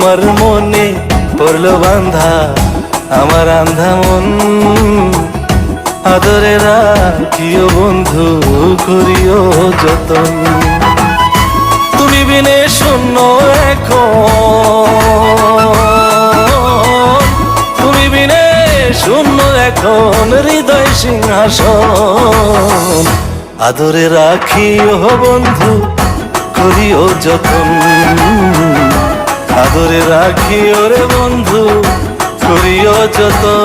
তোমার মনে পড়লো বান্ধা আমার আন্ধা মন। আদরে রাখিও বন্ধু করিও যতন। তুমি বিনে শূন্য এখন, তুমি বিনে শূন্য এখন হৃদয় সিংহাসন। আদরে রাখিও বন্ধু করিও যতন। আদরে রাখিও রে বন্ধু করিও যতন।